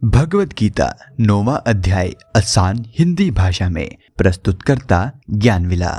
भगवत गीता 9वां अध्याय आसान हिंदी भाषा में प्रस्तुत करता ज्ञानविला।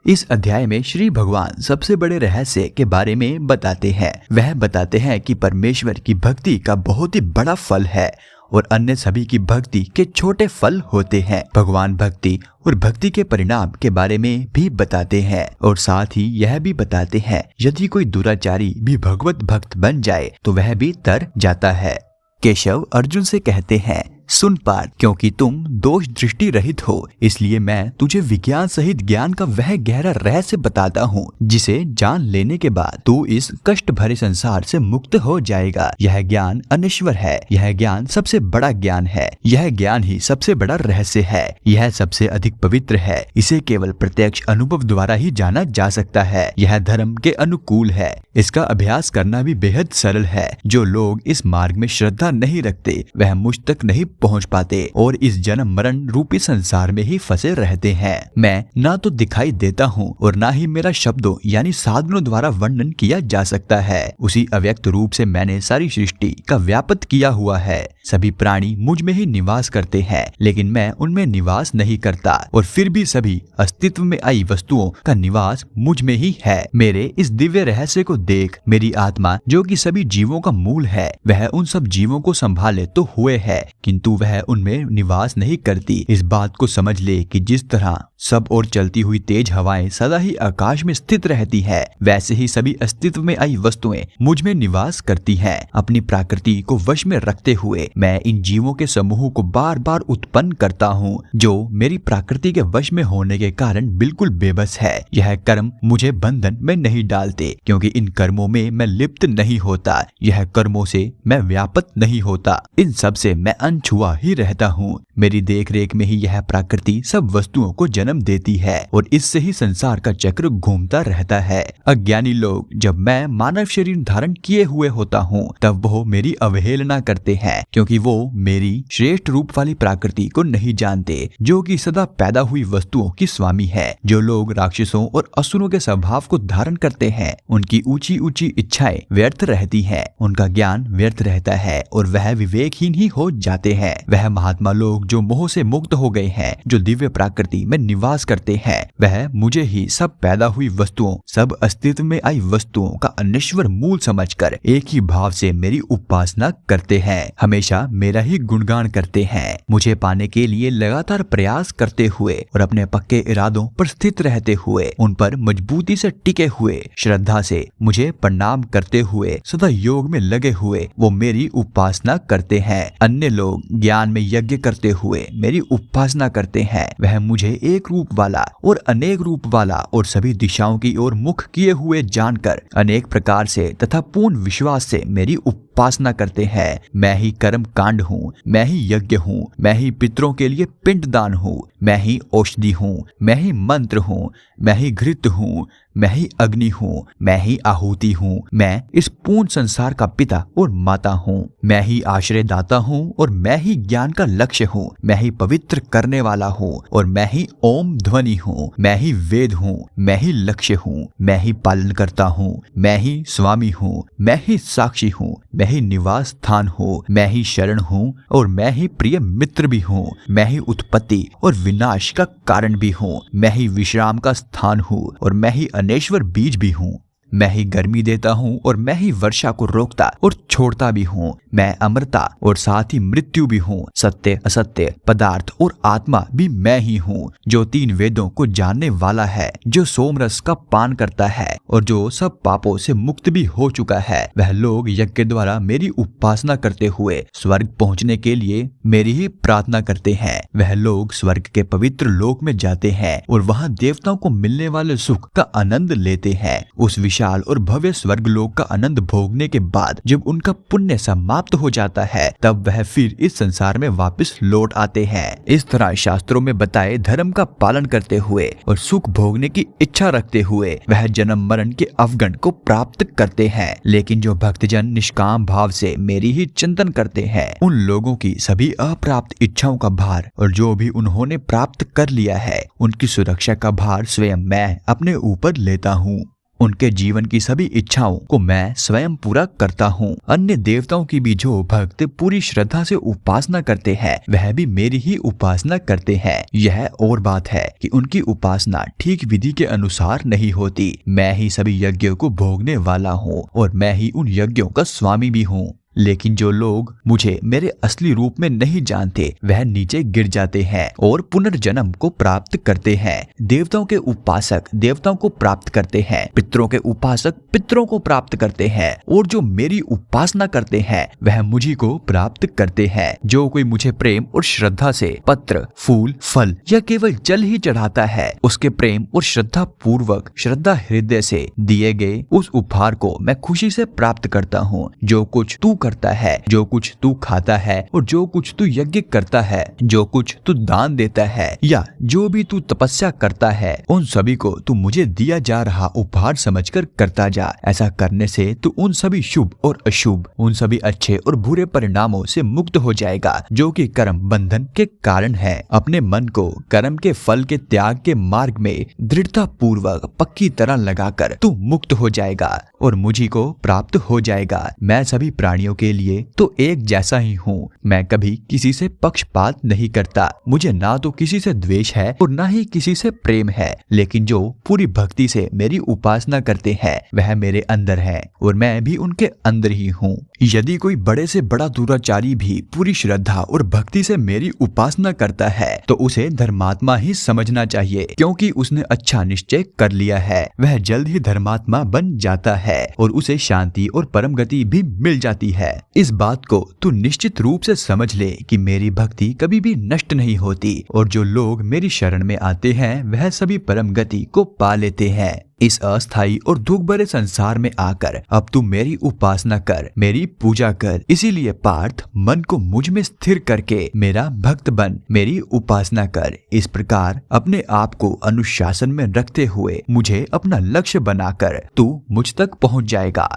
इस अध्याय में श्री भगवान सबसे बड़े रहस्य के बारे में बताते हैं। वह बताते हैं कि परमेश्वर की भक्ति का बहुत ही बड़ा फल है और अन्य सभी की भक्ति के छोटे फल होते हैं। भगवान भक्ति और भक्ति के परिणाम के बारे में भी बताते हैं और साथ ही यह भी बताते हैं यदि कोई दुराचारी भी भगवत भक्त बन जाए तो वह भी तर जाता है। केशव अर्जुन से कहते हैं, सुन पार्थ, क्योंकि तुम दोष दृष्टि रहित हो इसलिए मैं तुझे विज्ञान सहित ज्ञान का वह गहरा रहस्य बताता हूँ जिसे जान लेने के बाद तू इस कष्ट भरे संसार से मुक्त हो जाएगा। यह ज्ञान अनश्वर है, यह ज्ञान सबसे बड़ा ज्ञान है, यह ज्ञान ही सबसे बड़ा रहस्य है, यह सबसे अधिक पवित्र है। इसे केवल प्रत्यक्ष अनुभव द्वारा ही जाना जा सकता है। यह धर्म के अनुकूल है, इसका अभ्यास करना भी बेहद सरल है। जो लोग इस मार्ग में श्रद्धा नहीं रखते वह मुझ तक नहीं पहुंच पाते और इस जन्म मरण रूपी संसार में ही फंसे रहते हैं। मैं ना तो दिखाई देता हूँ और ना ही मेरा शब्दों यानी साधनों द्वारा वर्णन किया जा सकता है। उसी अव्यक्त रूप से मैंने सारी सृष्टि का व्यापक किया हुआ है। सभी प्राणी मुझ में ही निवास करते हैं लेकिन मैं उनमें निवास नहीं करता और फिर भी सभी अस्तित्व में आई वस्तुओं का निवास मुझ में ही है। मेरे इस दिव्य रहस्य को देख। मेरी आत्मा जो कि सभी जीवों का मूल है वह उन सब जीवों को संभाले तो हुए है किंतु वह उनमें निवास नहीं करती। इस बात को समझ ले कि जिस तरह सब और चलती हुई तेज हवाएं सदा ही आकाश में स्थित रहती है वैसे ही सभी अस्तित्व में आई वस्तुएं मुझ में निवास करती हैं। अपनी प्रकृति को वश में रखते हुए मैं इन जीवों के समूह को बार बार उत्पन्न करता हूँ जो मेरी प्रकृति के वश में होने के कारण बिल्कुल बेबस है। यह कर्म मुझे बंधन में नहीं डालते क्योंकि इन कर्मों में मैं लिप्त नहीं होता। यह कर्मों से मैं व्यापक नहीं होता। इन सब से मैं अनछुआ ही रहता हूँ। मेरी देखरेख में ही यह प्रकृति सब वस्तुओं को जन्म देती है और इससे ही संसार का चक्र घूमता रहता है। अज्ञानी लोग जब मैं मानव शरीर धारण किए हुए होता हूँ तब वो मेरी अवहेलना करते हैं क्योंकि वो मेरी श्रेष्ठ रूप वाली प्रकृति को नहीं जानते जो कि सदा पैदा हुई वस्तुओं की स्वामी है। जो लोग राक्षसों और असुरों के स्वभाव को धारण करते हैं उनकी ऊंची ऊंची इच्छाएं व्यर्थ रहती हैं, उनका ज्ञान व्यर्थ रहता है और वह विवेकहीन ही हो जाते हैं। वह महात्मा लोग जो मोह से मुक्त हो गए हैं, जो दिव्य प्रकृति में निवास करते हैं, वह मुझे ही सब पैदा हुई वस्तुओं, सब अस्तित्व में आई वस्तुओं का अनश्वर मूल समझकर एक ही भाव से मेरी उपासना करते हैं, हमेशा मेरा ही गुणगान करते हैं। मुझे पाने के लिए लगातार प्रयास करते हुए और अपने पक्के इरादों पर स्थित रहते हुए उन पर मजबूती से टिके हुए श्रद्धा से मुझे प्रणाम करते हुए सदा योग में लगे हुए वो मेरी उपासना करते हैं। अन्य लोग ज्ञान में यज्ञ करते हुए मेरी उपासना करते हैं। वह मुझे एक रूप वाला और अनेक रूप वाला और सभी दिशाओं की ओर मुख किए हुए जानकर अनेक प्रकार से तथा पूर्ण विश्वास से मेरी उपासना करते हैं। मैं ही कर्म कांड हूँ, मैं ही यज्ञ हूँ, मैं ही पितरों के लिए पिंडदान हूँ, मैं ही औषधि हूँ, मैं ही मंत्र हूँ, मैं ही घृत हूँ, मैं ही अग्नि हूँ, मैं ही आहुति हूँ, मैं इस पूर्ण संसार का पिता और माता हूँ, मैं ही आश्रय दाता हूँ और मैं ही ज्ञान का लक्ष्य हूँ, मैं ही पवित्र करने वाला हूँ और मैं ही ओम ध्वनि हूँ, मैं ही वेद हूँ, मैं ही लक्ष्य हूँ, मैं ही पालन करता हूँ, मैं ही स्वामी हूँ, मैं ही साक्षी हूँ, मैं ही निवास स्थान हूँ, मैं ही शरण हूँ और मैं ही प्रिय मित्र भी हूँ, मैं ही उत्पत्ति और विनाश का कारण भी हूँ, मैं ही विश्राम का स्थान हूँ और मैं ही अनेश्वर बीज भी हूँ। मैं ही गर्मी देता हूँ और मैं ही वर्षा को रोकता और छोड़ता भी हूँ। मैं अमरता और साथ ही मृत्यु भी हूँ। सत्य असत्य पदार्थ और आत्मा भी मैं ही हूँ। जो 3 वेदों को जानने वाला है, जो सोमरस का पान करता है और जो सब पापों से मुक्त भी हो चुका है, वह लोग यज्ञ के द्वारा मेरी उपासना करते हुए स्वर्ग पहुँचने के लिए मेरी ही प्रार्थना करते हैं। वह लोग स्वर्ग के पवित्र लोक में जाते हैं और वहाँ देवताओं को मिलने वाले सुख का आनंद लेते हैं। उस और भव्य स्वर्ग लोक का आनंद भोगने के बाद जब उनका पुण्य समाप्त हो जाता है तब वह फिर इस संसार में वापस लौट आते हैं। इस तरह शास्त्रों में बताए धर्म का पालन करते हुए और सुख भोगने की इच्छा रखते हुए वह जन्म मरण के अवगुण को प्राप्त करते हैं। लेकिन जो भक्तजन निष्काम भाव से मेरी ही चिंतन करते हैं उन लोगों की सभी अप्राप्त इच्छाओं का भार और जो भी उन्होंने प्राप्त कर लिया है उनकी सुरक्षा का भार स्वयं मैं अपने ऊपर लेता हूँ। उनके जीवन की सभी इच्छाओं को मैं स्वयं पूरा करता हूँ। अन्य देवताओं की भी जो भक्त पूरी श्रद्धा से उपासना करते हैं वह भी मेरी ही उपासना करते हैं। यह और बात है कि उनकी उपासना ठीक विधि के अनुसार नहीं होती। मैं ही सभी यज्ञों को भोगने वाला हूँ और मैं ही उन यज्ञों का स्वामी भी हूँ। लेकिन जो लोग मुझे मेरे असली रूप में नहीं जानते वह नीचे गिर जाते हैं और पुनर्जन्म को प्राप्त करते हैं। देवताओं के उपासक देवताओं को प्राप्त करते हैं, पितरों के उपासक पितरों को प्राप्त करते हैं और जो मेरी उपासना करते हैं वह मुझी को प्राप्त करते हैं। जो कोई मुझे प्रेम और श्रद्धा से पत्र, फूल, फल या केवल जल ही चढ़ाता है उसके प्रेम और श्रद्धा पूर्वक श्रद्धा हृदय से दिए गए उस उपहार को मैं खुशी से प्राप्त करता हूँ। जो कुछ तू करता है, जो कुछ तू खाता है और जो कुछ तू यज्ञ करता है, जो कुछ तू दान देता है या जो भी तू तपस्या करता है, उन सभी को तू मुझे दिया जा रहा उपहार समझकर करता जा। ऐसा करने से तू उन सभी शुभ और अशुभ, उन सभी अच्छे और बुरे परिणामों से मुक्त हो जाएगा जो कि कर्म बंधन के कारण है। अपने मन को कर्म के फल के त्याग के मार्ग में दृढ़ता पूर्वक पक्की तरह लगाकर तू मुक्त हो जाएगा और मुझी को प्राप्त हो जाएगा। मैं सभी प्राणियों के लिए तो एक जैसा ही हूँ। मैं कभी किसी से पक्षपात नहीं करता। मुझे ना तो किसी से द्वेष है और ना ही किसी से प्रेम है। लेकिन जो पूरी भक्ति से मेरी उपासना करते हैं वह मेरे अंदर है और मैं भी उनके अंदर ही हूँ। यदि कोई बड़े से बड़ा दुराचारी भी पूरी श्रद्धा और भक्ति से मेरी उपासना करता है तो उसे धर्मात्मा ही समझना चाहिए, क्योंकि उसने अच्छा निश्चय कर लिया है। वह जल्द ही धर्मात्मा बन जाता है और उसे शांति और परम गति भी मिल जाती है। इस बात को तू निश्चित रूप से समझ ले कि मेरी भक्ति कभी भी नष्ट नहीं होती और जो लोग मेरी शरण में आते हैं वह सभी परम गति को पा लेते हैं। इस अस्थायी और दुख भरे संसार में आकर अब तू मेरी उपासना कर, मेरी पूजा कर। इसीलिए पार्थ, मन को मुझ में स्थिर करके मेरा भक्त बन, मेरी उपासना कर। इस प्रकार अपने आप को अनुशासन में रखते हुए मुझे अपना लक्ष्य बनाकर तू मुझ तक पहुंच जाएगा।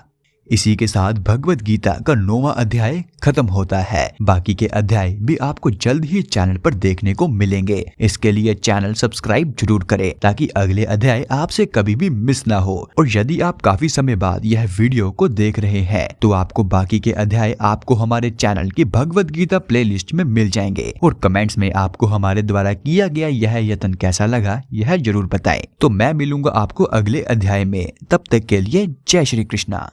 इसी के साथ भगवत गीता का 9वां अध्याय खत्म होता है। बाकी के अध्याय भी आपको जल्द ही चैनल पर देखने को मिलेंगे। इसके लिए चैनल सब्सक्राइब जरूर करें ताकि अगले अध्याय आपसे कभी भी मिस ना हो। और यदि आप काफी समय बाद यह वीडियो को देख रहे हैं तो आपको बाकी के अध्याय आपको हमारे चैनल की भगवत गीता प्लेलिस्ट में मिल जाएंगे। और कमेंट्स में आपको हमारे द्वारा किया गया यह यत्न कैसा लगा यह जरूर बताएं। तो मैं मिलूंगा आपको अगले अध्याय में। तब तक के लिए जय श्री कृष्णा।